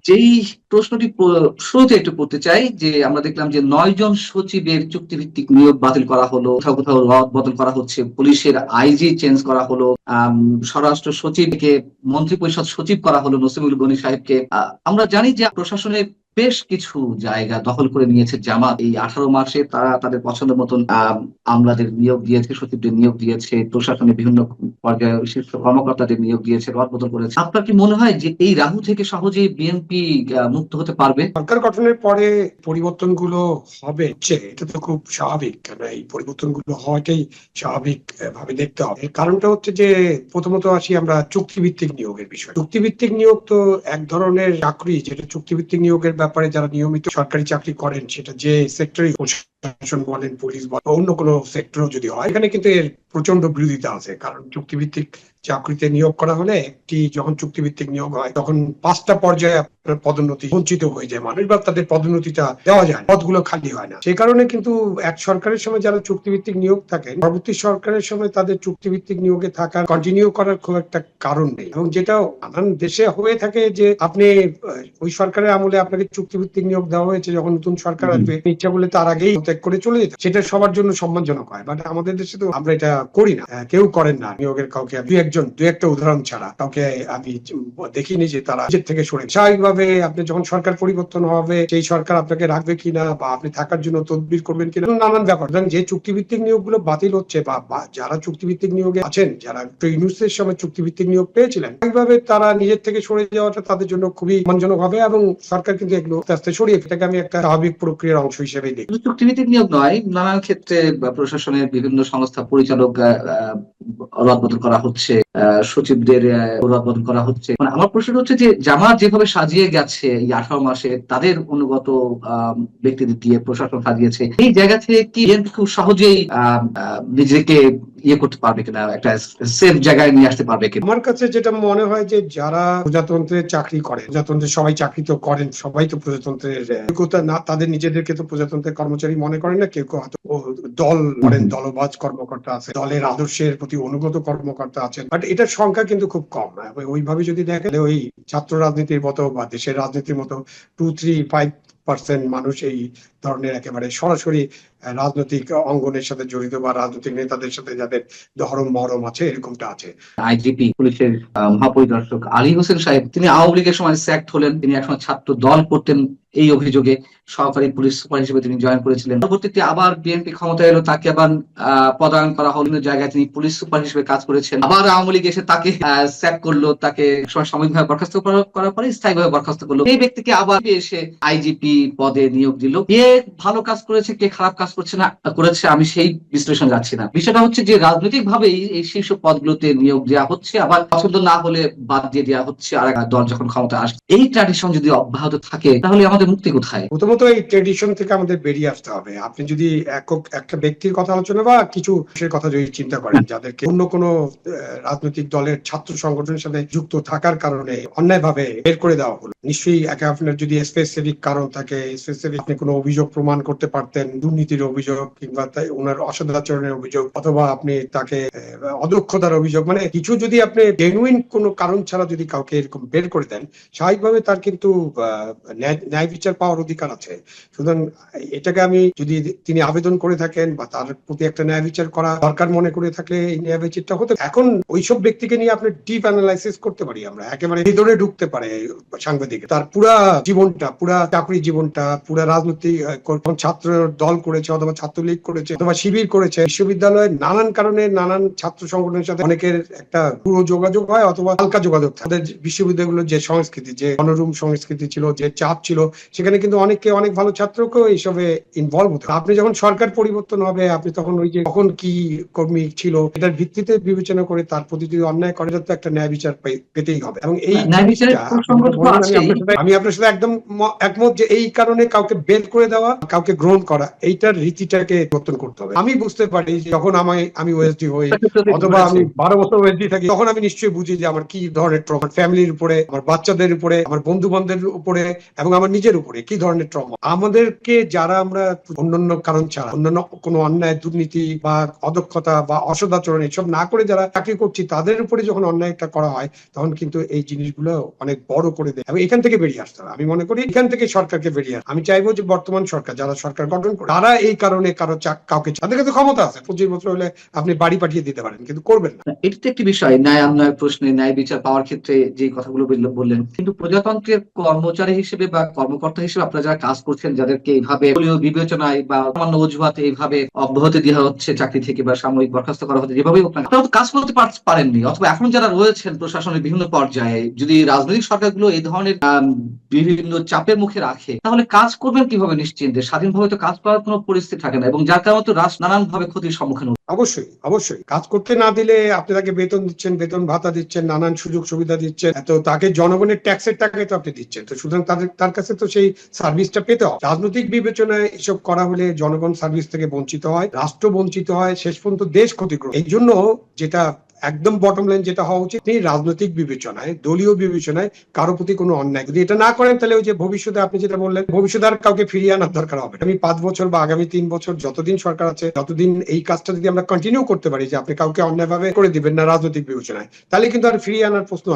যেই প্রশ্নটি শুরুতে একটু করতে চাই যে আমরা দেখলাম যে 9 জন সচিবের চুক্তিভিত্তিক নিয়োগ বাতিল করা হলো, কোথাও কোথাও রদ বদল করা হচ্ছে, পুলিশের আইজি চেঞ্জ করা হলো, স্বরাষ্ট্র সচিবকে মন্ত্রিপরিষদ সচিব করা হলো নসিমুল গনি সাহেবকে। আমরা জানি যে প্রশাসনের বেশ কিছু জায়গা দখল করে নিয়েছে জামাত। এই 18 মাসে তারা তাদের পছন্দ মতন আমলাদের নিয়োগ দিয়েছে, সচিবদের নিয়োগ দিয়েছে, প্রশাসনের বিভিন্ন পর্যায়ে শীর্ষ কর্মকর্তাদের নিয়োগ দিয়েছে, রদবদল করেছে। আপনার কি মনে হয় যে এই রাহু থেকে সহজেই বিএনপি মুক্ত হতে পারবে? সরকার গঠনের পরে পরিবর্তনগুলো হবে, এটা তো খুব স্বাভাবিক। কেন এই পরিবর্তনগুলো হওয়াটাই স্বাভাবিক ভাবে দেখতে হবে। কারণটা হচ্ছে যে প্রথমত আসি আমরা চুক্তিভিত্তিক নিয়োগের বিষয়। চুক্তিভিত্তিক নিয়োগ তো এক ধরনের চাকরি, যেটা চুক্তিভিত্তিক নিয়োগের ব্যাপারে যারা নিয়মিত সরকারি চাকরি করেন, সেটা যে সেক্টরে প্রশাসন বলেন, পুলিশ বলেন, অন্য কোনো সেক্টরও যদি হয়, এখানে কিন্তু এর প্রচন্ড বিরোধিতা আছে। কারণ চুক্তিভিত্তিক চাকরিতে নিয়োগ করা হলে যখন চুক্তিভিত্তিক নিয়োগ হয় তখন 5টা পর্যায়ে আপনার পদোন্নতি বঞ্চিত হয়ে যায় মানুষ, বা তাদের পদোন্নতিটা দেওয়া যায়, পদগুলো খালি হয় না। সেই কারণে কিন্তু এক সরকারের সময় যারা চুক্তিভিত্তিক নিয়োগ থাকেন, পরবর্তী সরকারের সময় তাদের চুক্তিভিত্তিক নিয়োগে থাকার কন্টিনিউ করার খুব একটা কারণ নেই। এবং যেটা নানান দেশে হয়ে থাকে যে আপনি ওই সরকারের আমলে আপনাকে চুক্তিভিত্তিক নিয়োগ দেওয়া হয়েছে, যখন নতুন সরকার আসবে ইচ্ছা করলে তার আগেই ত্যাগ করে চলে যেতে, সেটা সবার জন্য সম্মানজনক হয়। বাট আমাদের দেশে তো আমরা এটা করি না, কেউ করেন না। নিয়োগের কাউকে দু একটা উদাহরণ ছাড়া কাউকে আমি দেখিনি যে তারা নিজের থেকে সরে। স্বাভাবিকভাবে আপনি যখন সরকার পরিবর্তন হবে, সেই সরকার আপনাকে রাখবে কিনা বা আপনি থাকার জন্য তদবির করবেন কিনা, নানান ব্যাপার। যে চুক্তিভিত্তিক নিয়োগগুলো বাতিল হচ্ছে বা যারা চুক্তিভিত্তিক নিয়োগে আছেন, যারা ইউনুসের সময় চুক্তিভিত্তিক নিয়োগ পেয়েছিলেন, স্বাভাবিকভাবে তারা নিজের থেকে সরে যাওয়াটা তাদের জন্য খুবই সম্মানজনক হবে এবং সরকার কিন্তু এগুলো আস্তে আস্তে সরিয়ে, এটাকে আমি একটা স্বাভাবিক প্রক্রিয়ার অংশ হিসেবে দেখি। চুক্তিভিত্তিক নিয়োগ নয়, নানান ক্ষেত্রে প্রশাসনের বিভিন্ন সংস্থা পরিচালক রদবদল করা হচ্ছে, সচিবদের রদবদল করা হচ্ছে। মানে আমার প্রশ্ন হচ্ছে যে জামাত যেভাবে সাজিয়ে গেছে এই 18 মাসে, তাদের অনুগত ব্যক্তিদের দিয়ে প্রশাসন সাজিয়েছে, এই জায়গা থেকে কি খুব সহজেই নিজেকে করতে পারবে কিনা, একটা সেফ জায়গায় নিয়ে আসতে পারবে কিনা? আমার কাছে যেটা মনে হয় যে যারা প্রজাতন্ত্রের চাকরি করে, প্রজাতন্ত্রের সবাই চাকরি তো করেন, সবাই তো প্রজাতন্ত্রের না, তাদের নিজেদেরকে তো প্রজাতন্ত্রের কর্মচারী মনে করেন না। কেউ দল করেন, দলবাজ কর্মকর্তা আছে, দলের আদর্শের প্রতি অনুগত কর্মকর্তা আছেন, বাট এটার সংখ্যা কিন্তু খুব কম। ওইভাবে যদি দেখেন, ওই ছাত্র রাজনীতির মতো বা দেশের রাজনীতির মতো 2-3-5% মানুষ এই ধরনের একেবারে সরাসরি রাজনৈতিক অঙ্গনের সাথে জড়িত বা রাজনৈতিক নেতাদের সাথে যাদের ধরম মরম আছে, এরকমটা আছে। আইজিপি পুলিশের মহাপরিদর্শক আলী হোসেন সাহেব, তিনি আওয়ামী লীগের সময় স্যাক্ট হলেন। তিনি একসময় ছাত্র দল করতেন, এই অভিযোগে সহকারী পুলিশ সুপার হিসেবে তিনি জয়েন করেছিলেন। পরবর্তীতে আবার বিএনপি ক্ষমতা এলো, তাকে আবার পদায়ন করা হলো জায়গায়, তিনি পুলিশ সুপার হিসেবে কাজ করেছেন। আবার আওয়ামী লীগ এসে তাকে স্যাক করলো, তাকে সাময়িকভাবে বরখাস্ত করার পরে স্থায়ীভাবে বরখাস্ত করলো। এই ব্যক্তিকে আবার এসে আইজিপি পদে নিয়োগ দিল। কে ভালো কাজ করেছে, কে খারাপ কাজ করেছে আমি সেই বিশ্লেষণ যাচ্ছি না। বিষয়টা হচ্ছে যে রাজনৈতিক ভাবেই এই শীর্ষ পদগুলোতে নিয়োগ দেওয়া হচ্ছে, আবার পছন্দ না হলে বাদ দিয়ে দেওয়া হচ্ছে আর দল যখন ক্ষমতা আসছে। এই ট্র্যাডিশন যদি অব্যাহত থাকে তাহলে আমাদের মুক্তি কোথায়? প্রথমত এই ট্রেডিশন থেকে আমাদের বেরিয়ে আসতে হবে। আপনি যদি একটা ব্যক্তির কথা আলোচনা বা কিছু কথা যদি চিন্তা করেন, যাদেরকে অন্য কোনো রাজনৈতিক দলের ছাত্র সংগঠনের সাথে যুক্ত থাকার কারণে অন্যায়ভাবে বের করে দেওয়া হলো, নিশ্চয়ই আপনার যদি স্পেসিফিক কারণ থাকে, স্পেসিফিক আপনি কোনো অভিযোগ প্রমাণ করতে পারতেন, দুর্নীতির অভিযোগ কিংবা ওনার অসদাচরণের অভিযোগ, অথবা আপনি তাকে অদক্ষতার অভিযোগ, মানে কিছু যদি আপনি জেনুইন কোনো কারণ ছাড়া যদি কাউকে এরকম বের করে দেন, স্বাভাবিকভাবে তার কিন্তু ন্যায় বিচার পাওয়ার অধিকার আছে। সুতরাং এটাকে আমি যদি তিনি আবেদন করে থাকেন বা তার প্রতি একটা ন্যায় বিচার করা দরকার মনে করে থাকলে এই ন্যায় বিচারটা হতে। এখন ওইসব ব্যক্তিকে নিয়ে আপনি ডিপ অ্যানালাইসিস করতে পারি আমরা, একেবারে ভিতরে ঢুকতে পারে সাংবাদিক, তার পুরা জীবনটা, পুরা চাকরি জীবনটা, পুরা রাজনৈতিক ছাত্র দল করেছে অথবা ছাত্রলীগ করেছে অথবা শিবির করেছে, বিশ্ববিদ্যালয়ের নানান কারণে নানান ছাত্র সংগঠনের সাথে অনেকের একটা পুরো যোগাযোগ হয় অথবা হালকা যোগাযোগ থাকে। বিশ্ববিদ্যালয়গুলোর যে সংস্কৃতি, যে অনরুম সংস্কৃতি ছিল, যে চাপ ছিল, সেখানে কিন্তু অনেক ভালো ছাত্রকেও এইসবে ইনভলভ হতো। আপনি যখন সরকার পরিবর্তন হবে, আপনি তখন ওই যে কখন কি কর্মী ছিল এটার ভিত্তিতে বিবেচনা করে তার প্রতি যদি অন্যায় করে, তো একটা ন্যায় বিচার পেতেই হবে। এবং এই আমি আপনার সাথে একদম একমত যে এই কারণে কাউকে বের করে দেওয়া, কাউকে গ্রহণ করা, এইটার রীতিটাকে পরিবর্তন করতে হবে। আমি বুঝতে পারি যখন আমি ওএসডি হই অথবা আমি 12 বছর ওএসডি থাকি, তখন আমি নিশ্চয়ই বুঝি যে আমার কি ধরনের ট্রমা, ফ্যামিলির উপরে, আমার বাচ্চাদের উপরে, আমার বন্ধু বান্ধবের উপরে এবং আমার নিজের উপরে কি ধরনের ট্রমা। আমাদেরকে যারা আমরা অন্যান্য কারণ ছাড়া, অন্যান্য কোনো অন্যায়, দুর্নীতি বা অদক্ষতা বা অসদাচরণ এসব না করে যারা চাকরি করছি, তাদের উপরে যখন অন্যায়টা করা হয়, তখন কিন্তু এই জিনিসগুলো অনেক বড় করে দেয় এবং এটা এখান থেকে বেরিয়ে আসতে হবে। আমি মনে করি এখান থেকে সরকারকে বেরিয়ে আসতে, আমি চাইবো যে বর্তমান সরকার যারা সরকার গঠন করে তারা এই কারণে কাউকে, তাদের কাছে ক্ষমতা আছে, 25 বছর হলে আপনি বাড়ি পাঠিয়ে দিতে পারেন, কিন্তু করবেন না। এটি তো একটি বিষয়, ন্যায় অন্যায় প্রশ্নে ন্যায় বিচার পাওয়ার ক্ষেত্রে যে কথাগুলো বললেন, কিন্তু প্রজাতন্ত্রের কর্মচারী হিসেবে বা কর্মকর্তা হিসেবে আপনারা যারা কাজ করছেন, যাদেরকে এইভাবে দলীয় বিবেচনায় বা সামান্য অজুহাতে এইভাবে অব্যাহতি দেওয়া হচ্ছে চাকরি থেকে বা সাময়িক বরখাস্ত করা হচ্ছে, যেভাবেই হোক না, আপনারা তো কাজ করতে পারেননি, অথবা এখন যারা রয়েছেন প্রশাসনের বিভিন্ন পর্যায়ে, যদি রাজনৈতিক সরকারগুলো এই ধরনের বিভিন্ন চাপের মুখে রাখে, তাহলে কাজ করবেন কিভাবে নিশ্চিন্তে? স্বাধীনভাবে তো কাজ করার কোনো পরিস্থিতি থাকে না, এবং যার কারণে তো রাষ্ট্র নানান ভাবে ক্ষতির সম্মুখীন হচ্ছে। অবশ্যই অবশ্যই কাজ করতে না দিলে আপনি তাকে বেতন দিচ্ছেন, বেতন ভাতা দিচ্ছেন, নানান সুযোগ সুবিধা দিচ্ছেন, তো তাকে জনগণের ট্যাক্সের টাকায় তো আপনি দিচ্ছেন, তো সুতরাং তার কাছে তো সেই সার্ভিসটা পেতে হবে। রাজনৈতিক বিবেচনায় এসব করা হলে জনগণ সার্ভিস থেকে বঞ্চিত হয়, রাষ্ট্র বঞ্চিত হয়, শেষ পর্যন্ত দেশ ক্ষতিগ্রস্ত। এই জন্য যেটা একদম বটম লাইন যেটা হওয়া উচিত, রাজনৈতিক বিবেচনায়, দলীয় বিবেচনায় কারো প্রতি কোনো অন্যায় যদি এটা না করেন, তাহলে ওই যে ভবিষ্যতে আপনি যেটা বললেন, ভবিষ্যতে আর কাউকে ফিরিয়ে আনার দরকার হবে। আমি 5 বছর বা আগামী 3 বছর যতদিন সরকার আছে, ততদিন এই কাজটা যদি আমরা কন্টিনিউ করতে পারি, যে আপনি কাউকে অন্যায়ভাবে করে দিবেন না রাজনৈতিক বিবেচনায়, তাহলে কিন্তু আর ফিরিয়ে আনার প্রশ্ন